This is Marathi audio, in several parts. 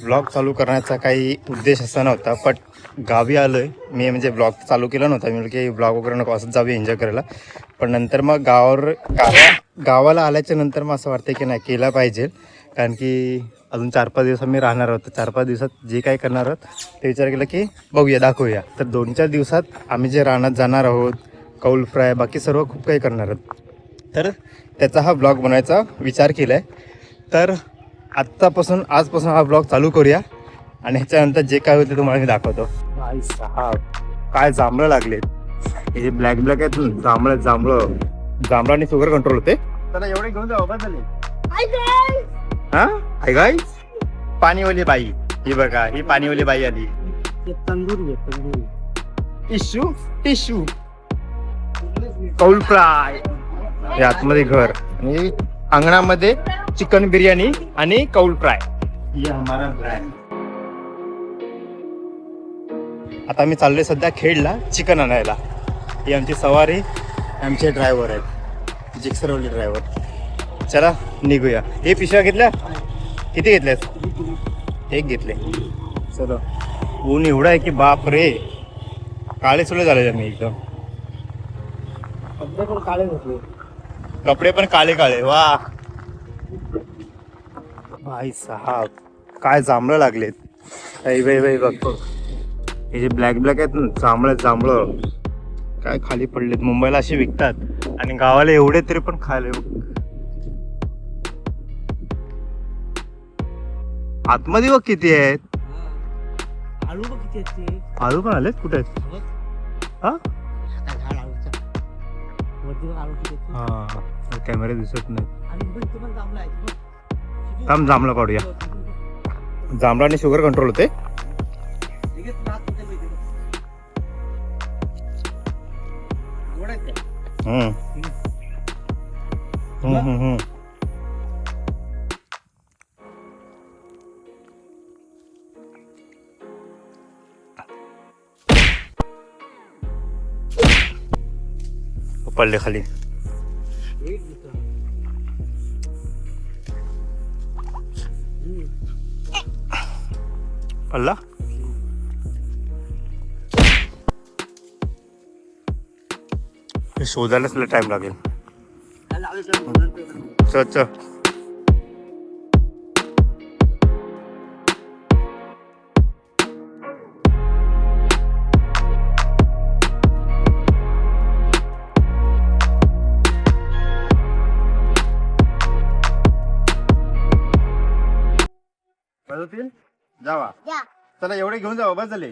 ब्लॉग चालू करण्याचा काही उद्देश असा नव्हता, पण गावी आलो आहे मी, म्हणजे ब्लॉग चालू केला नव्हता मी, की ब्लॉग वगैरे नको असंच जावी एन्जॉय करायला. पण नंतर मग गावाला आल्याच्या नंतर मग असं वाटतं की नाही केला पाहिजे, कारण की अजून 4-5 दिवस आम्ही राहणार आहोत. 4-5 दिवसात जे काही करणार आहोत ते विचार केला की बघूया, दाखवूया. तर 2-4 दिवसात आम्ही जे रानात जाणार आहोत, कौल फ्राय, बाकी सर्व खूप काही करणार आहोत. तर त्याचा हा ब्लॉग बनवायचा विचार केला आहे. तर आजपासून हा ब्लॉग चालू करूया आणि ह्याच्यानंतर जे काय होते तुम्हाला मी दाखवतो. भाई साहेब, काय जांभळं लागलेत. हे जे ब्लॅक आहेत जांभळं आणि शुगर कंट्रोल होते. त्याला एवढे घेऊन जाऊ बस झाले. हा हाय गाईस, पाणीवाली बाई, ही बघा, ही पाणीवाली बाई आली. तंदुरी टिश्यू कौल फ्राय. हे आतमध्ये घर आणि अंगणामध्ये चिकन बिर्याणी आणि कौल फ्राय. आता आम्ही चाललोय सध्या खेडला चिकन आणायला. ही आमची सवारी, आमचे ड्रायव्हर आहेत, जिक्सरवली ड्रायव्हर. चला निघूया. हे पिशव्या घेतल्या, किती घेतल्यास? 1 घेतले. चलो. ऊन एवढा आहे की बाप रे, काळे सुळे झाले मी एकदम. कपडे पण काळे. वा भाई साहब, काय जांभळं लागलेत. बाई बघतो, हे जे ब्लॅक आहेत ना, जांभळं काय खाली पडलेत. मुंबईला असे विकतात आणि गावाला एवढे तरी पण खायला. आतमध्ये बघ किती आहेत. आलू पण आलेत. कुठे आहेत? हा कॅमेरा दिसत नाही. थांब, जांभळा पाडूया. जांभळा आणि शुगर कंट्रोल होते. पडले खाली. पडला. शोधायलाच टाइम लागेल. चल जावा. चला एवढे घेऊन जावा, बस झाले.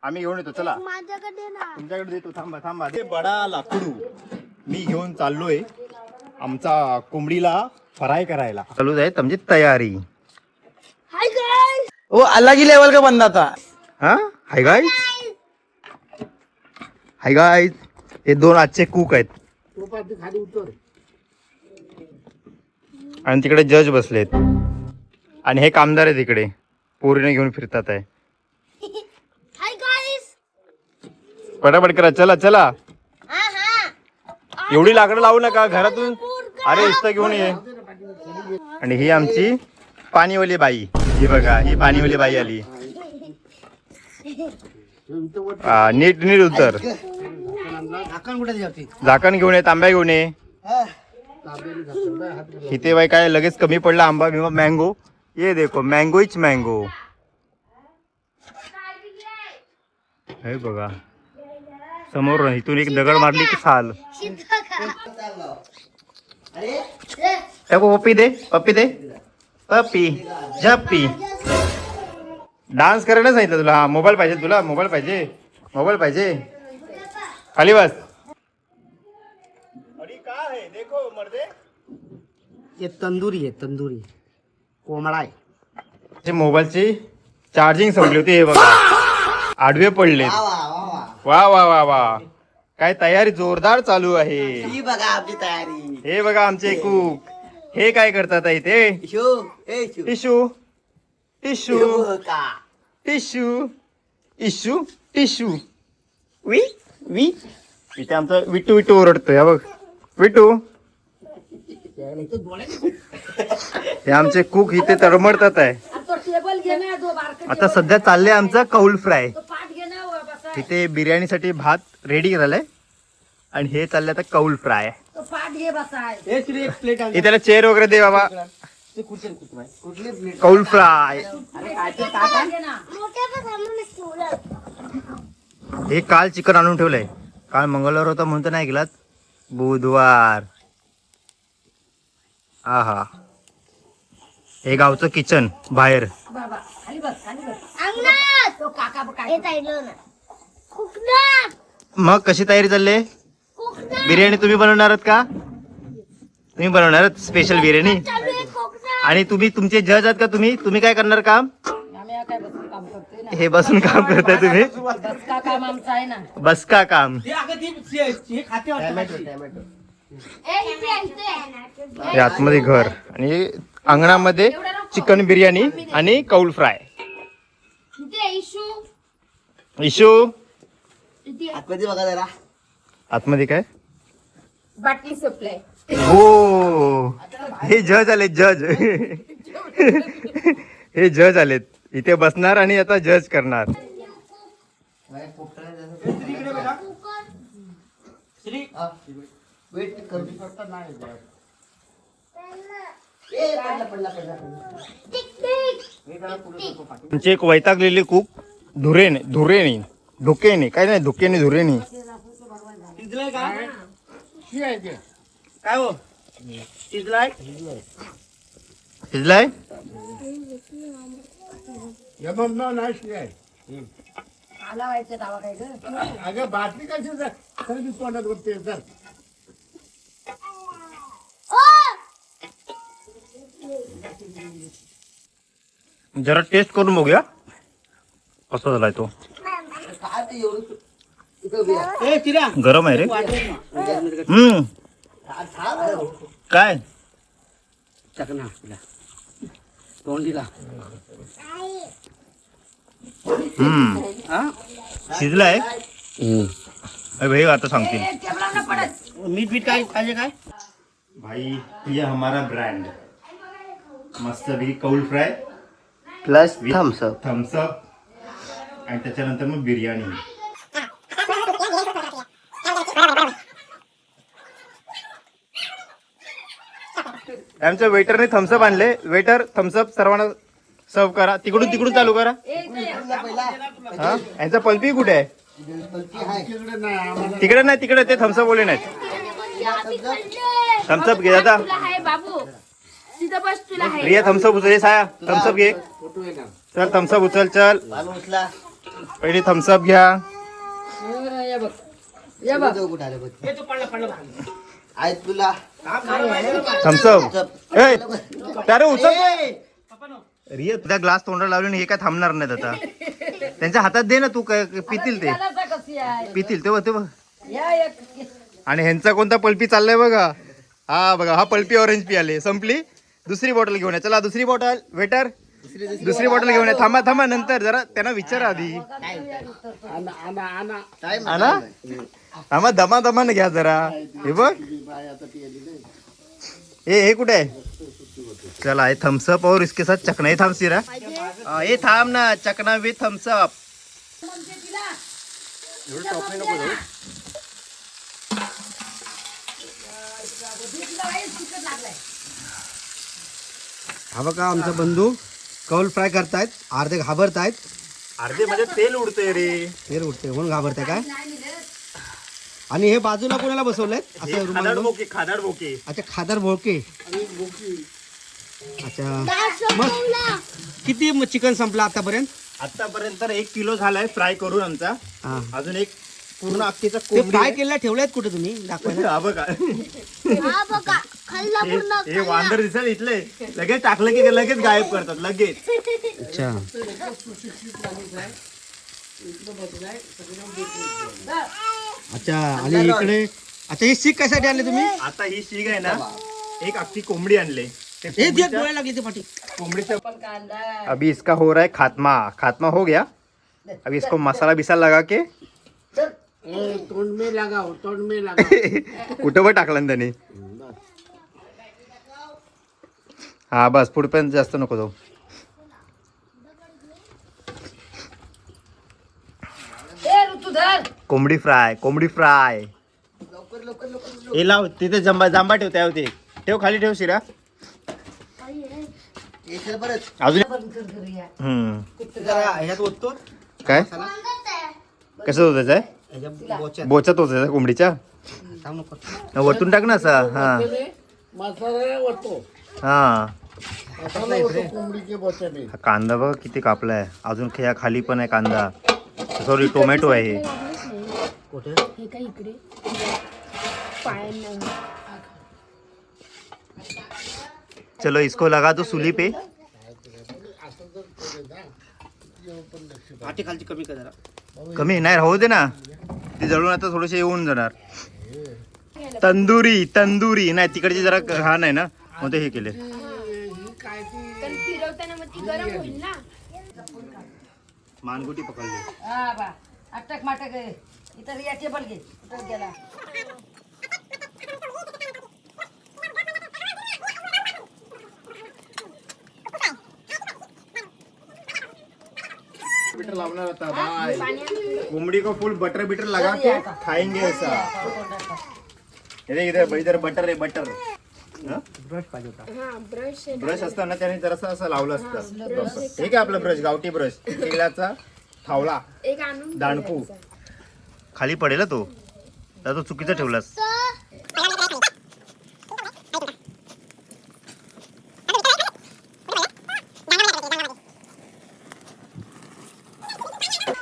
आम्ही घेऊन येतो. चला तुमच्याकडे देतो. थांबा. ते बडा लाकडू मी घेऊन चाललोय आमचा कोंबडीला फ्राय करायला. चालू आहे आमची तयारी. वो अलग ही लेवल का बंदा था. हा हाय गाइस, हे 2 आजचे कुक आहेत आणि तिकडे जज बसलेत आणि हे कामदार आहे तिकडे पोरीने घेऊन फिरतात आहे. पटापट करा. चला. एवढी लाकडं लावू नका घरातून. अरे इथं घेऊन ये. आणि ही आमची पाणीवाली बाई. ही बघा, ही पाणीवाली बाई आली. नीट उतर. झाकण घेऊन ये, तांब्या घेऊन ये. इथे बाई काय लगेच कमी पडला आंबा बिंबा. मँगो, ये देखो, मँगो. हे बघा समोर, इथून एक दगड मारली की साल. पप्पी दे. पप्पी झप्पी. डान्स करायला सांगितलं तुला. मोबाईल पाहिजे. खाली बस. अरे काय है देखो मर्दे, ये तंदुरी कोंबडा आहे. मोबाईलची चार्जिंग संपली होती. हे बघा आडवे पडले. वा काय तयारी जोरदार चालू आहे. ही बघा आपली तयारी. हे बघा आमचे कुक. हे काय करतात इथे? टिश्यू. वी इथे आमचं विटू ओरडतोय. बघ विटू. हे आमचे कुक इथे तडमडतात आहे. आता सध्या चाललंय आमचं कौल फ्राय. इथे बिर्याणीसाठी भात रेडी केलेला आहे आणि हे चाललंय आता कौल फ्राय. हे श्री एक प्लेट हे त्याला चेअर वगैरे दे बाबा. कुठली प्लेट कौल फ्राय हे काल चिकन आणून ठेवलंय. काल मंगळवार होता म्हणून तर नाही गेलात. बुधवार. आहा हे गावचं किचन बाहेर. मग कशी तयारी चालली? बिर्याणी तुम्ही बनवणार आहात का? तुम्ही बनवणार आहात स्पेशल बिर्याणी? आणि तुम्ही तुमचे जज आहात का? तुम्ही काय करणार काम? हे बसून काम करताय तुम्ही? बस का काम? हे आतमध्ये घर आणि अंगणामध्ये चिकन बिर्याणी आणि कौल फ्राय. इशू आतमध्ये बघा जरा. आतमध्ये काय? बाटली सप्लाय. हो हे जज आलेत. जज हे जज आलेत. इथे बसणार आणि आता जज करणार. श्री वेट करू. तुमचे एक वैतागलेले कुक धुरेने धुकेने काय नाही धुकेने धुरेने. शिजलाय का? काय हो शिजलाय? शिजलाय? आला व्हायचं दावा काय ग? अगं बाटली कशी खरेदी तोंडात होते तर जरा टेस्ट करून बघूया कसा झालाय तो. काय ते एवढं ए चिऱ्या गरम आहे रे. काय चकना तोंडीला शिजलाय? अरे भाई आता सांगतील. मीठ बीठ काय पाहिजे काय? भाई ये हमारा ब्रँड मस्त भी कौल fry plus Thums Up. Thums Up आणि त्याच्यानंतर मग बिर्याणी. आमच्या वेटरने थम्सअप आणले. वेटर थम्सअप सर्वांना सर्व करा. तिकडून चालू करा. हा यांचा पल्पी कुठे आहे? तिकडे नाही तिकडे ते थम्सअप बोलले नाहीत. थम्सअप घे दादा. बाबू तिथं बस तुला आहे. रिया थम्सअप उचल. साया थम्सअप घे. चल थम्सअप उचल. चल पहिले थम्सअप घ्या. तुला थम्सअप त्यारे उचल. रिया तुझा ग्लास तोंडाला लावले हे काय थांबणार नाहीत आता. त्यांच्या हातात दे ना तू. काय पितील ते पितील तेव्हा. आणि ह्यांचा कोणता पल्पी चाललाय बघा. हा बघा हा पल्पी ऑरेंज पियाले. संपली. दुसरी बॉटल घेऊन या. चला दुसरी बॉटल. वेटर दुसरी बॉटल घेऊन या. थांबा नंतर जरा त्यांना विचारा आधी. आणा आम्हा दमाने घ्या जरा. हे बघ हे कुठे आहे? चला ये थम्सअप और इसके साथ चकना. ये थांब सिरा. ये थांब ना. चकना विथ थम्सअप. हा बघा आमचा बंधू कौल फ्राय करतायत. अर्धे घाबरतायत. अर्धे म्हणजे तेल उडतंय रे. तेल उठते म्हणून घाबरताय काय? आणि हे बाजूला कोणाला बसवलंय? असं रुमाल. खादाड बोके. अच्छा खादर भोळके. अच्छा मग किती चिकन संपला आतापर्यंत? आतापर्यंत 1 किलो झालाय फ्राय करून आमचा. हा. अजून एक पूर्ण अख्खीचा ते फ्राय केलेला ठेवल्यात कुठे तुम्ही दाखवायला? हा बघा हे वांदर दिसत इथले लगेच टाकलं की लगेच गायब करतात लगेच. अच्छा अच्छा आणि इकडे अच्छा ही सीख कशासाठी आणली तुम्ही? आता ही शीग आहे ना एक अख्खी कोंबडी आणले. हे देत डोळ्याला किती पाठी. कोंबडीचा अभी इसका हो रहा है खात्मा हो गया. अभी इसको मसाला बिसाला लगा के तोंड में लगाओ कुठं पण टाकलं ना त्याने. हा बस पुढपर्यंत जास्त नको जाऊ. कोंबडी फ्राय हे लाव तिथे जांबा ठेव त्या होते ठेव खाली ठेव शिरा अजून जरा ह्यात ओततो काय कसं होतं आहे ह्याच्या बोच्यात. बोचात होत कोंबडीच्या थांब नको. वरतून टाक ना असा हा मसाला होतो हा मसाला होतो कोंबडीचे बोचाने. हा कांदा बघ किती कापलाय अजून या खाली पण आहे कांदा सॉरी टोमॅटो आहे हे कुठे हे काय इकडे पायांना चलो इसको लगा दो सूली पे आटी खालची कमी कर जरा. कमी नाही राहू दे ना ती जळून आता थोडेसे येऊन जाणार तंदुरी नाही तिकडची जरा हा नाही ना मग ते हे केले पण फिरवताना मग ती गरम होईल ना मानगुटी पकडली अटक माटक इतर या टेबल घे कुठं गेला कोंबड़ी को फुल बटर बिटर लगा के खाएंगे ऐसा इधर बटर आहे बटर ब्रश पाहिजे होता. हा ब्रश ब्रश असताना त्याने जरासं असं लावलं असतं हे काय आपला ब्रश गावठी ब्रश तेलाचा थावला एक आणून दांडकू खाली पडेल तो तर तो चुकीचा ठेवलास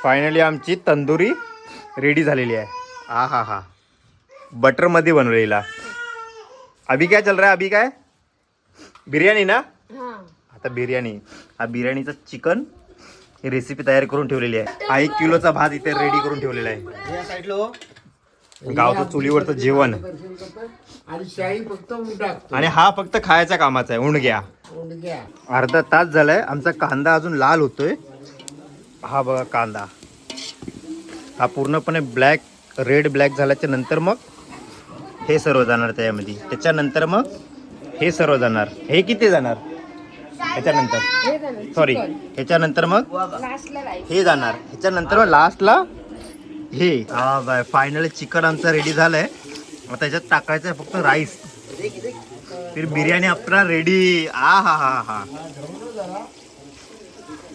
फायनली आमची तंदुरी रेडी झालेली आहे हा बटर मध्ये बनवलेला अभी काय चल रहा है अभी काय बिर्याणी ना हा आता बिर्याणी हा बिर्याणीचं चिकन ही रेसिपी तयार करून ठेवलेली आहे हा 1 किलोचा भात इथे रेडी करून ठेवलेला आहे या साईडला गावचं चुलीवरचं जेवण आणि शाही फक्त टाकतो आणि हा फक्त खायच्या कामाचा आहे उंडग्या उंडग्या. अर्धा तास झालाय आमचा कांदा अजून लाल होतोय हा बघा कांदा हा पूर्णपणे रेड ब्लॅक झाल्याच्या नंतर मग हे सर्व जाणार त्यामध्ये त्याच्यानंतर मग हे सर्व जाणार हे किती जाणार ह्याच्यानंतर हे झालं सॉरी ह्याच्यानंतर मग लास्टला राईस हे जाणार ह्याच्यानंतर मग लास्टला हे हा बाय फायनली चिकन आमचं रेडी झालंय आता त्याच्यात टाकायचं आहे फक्त राईस फिर बिर्याणी आपला रेडी हा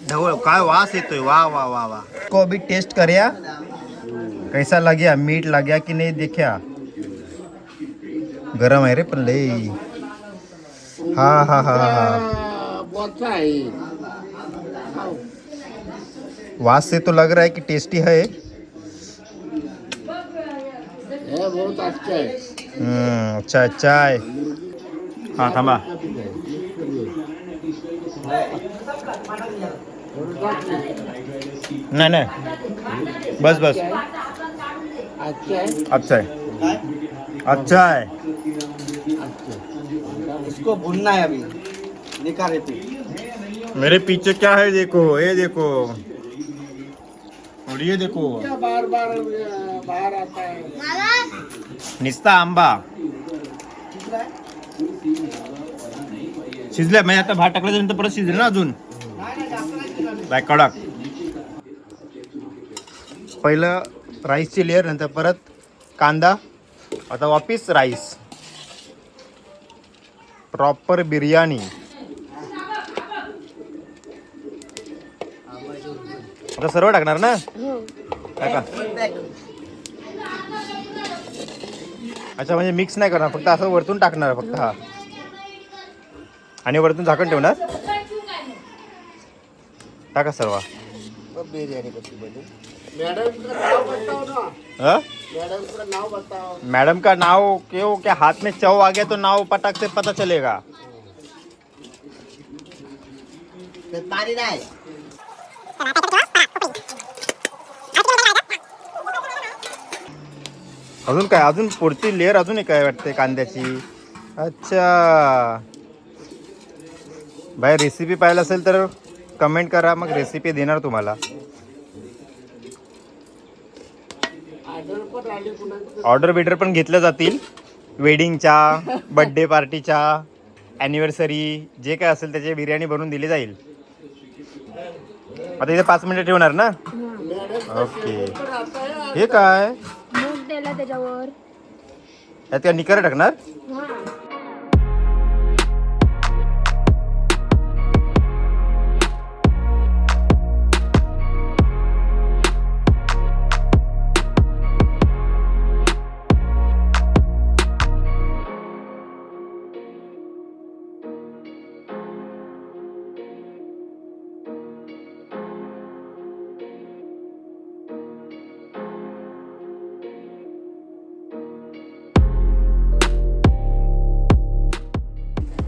ढवळ काय वास येतोय वा वा वा वा को अभी टेस्ट करिया कैसा लग्या मीठ लग्या की नहीं देखा गरम आहे रे पण लई हा बोचा आहे वास से तो लग रहा है कि टेस्टी है हे बहुत अच्छा आहे अच्छा है हाँ थांबा नहीं बस अच्छा आहे अच्छा है अच्छा है इसको भुनना है अभी निकाल रेती मेरे पीछे क्या है देखो ये देखो और ये देखो क्या बार बार बाहर आता है निस्ता आंबा शिजल्या म्हणजे आता भात टाकल्यानंतर परत शिजेल ना अजून बाय कडक पहिलं राईसची लेअर नंतर परत कांदा आता वापिस राईस प्रॉपर बिर्याणी आता सर्व टाकणार ना टाका अच्छा म्हणजे मिक्स नाही करणार फक्त असं वरतून टाकणार फक्त हा आणि वरतून झाकण ठेवणार टाका सर्व बिर्याणी कशी बनी मैडम का नाम बताओ ना हाँ? मैडम का नाम बताओ मैडम का नाव क्यों क्या हाथ में चौ आ गया तो नाव पटक से पता चलेगा पाणी नाही अजून काय अजून पुढची लेअर अजून एक काय वाटते कांद्याची अच्छा भाई रेसिपी पाहिलं असेल तर कमेंट करा मग रेसिपी देणार तुम्हाला ऑर्डर बिडर पण घेतल्या जातील वेडिंगच्या बर्थडे पार्टीच्या ॲनिव्हर्सरी जे काय असेल त्याची बिर्याणी बनवून दिली जाईल आता इथे 5 मिनिटं ठेवणार ना. ओके. हे काय मूग द्यायला त्याच्यावर. यात काय निकारा टाकणार. हा.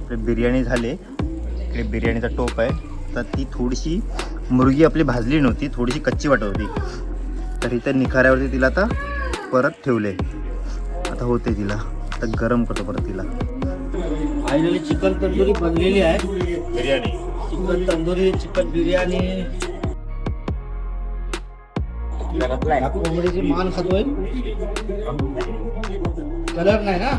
इकडे बिर्याणी झाली. इकडे बिर्याणीचा टोप आहे. तर ती थोडीशी मुर्गी आपली भाजली नव्हती, थोडीशी कच्ची वाटत होती. तर इथं निखाऱ्यावरती तिला आता परत ठेवले. आता होते तिला, आता गरम करतो परत तिला. फायनली चिकन तंदुरी बनलेली आहे. Biryani chicken tandoori, chicken biryani. या कोंबडीची मान खातोय. कलर नाही ना.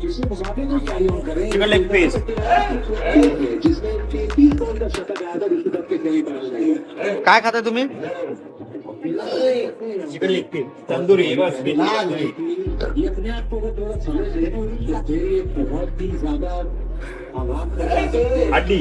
Chicken leg piece. काय खाताय तुम्ही? चिकन लेग पीस तंदुरी बस. हड्डी.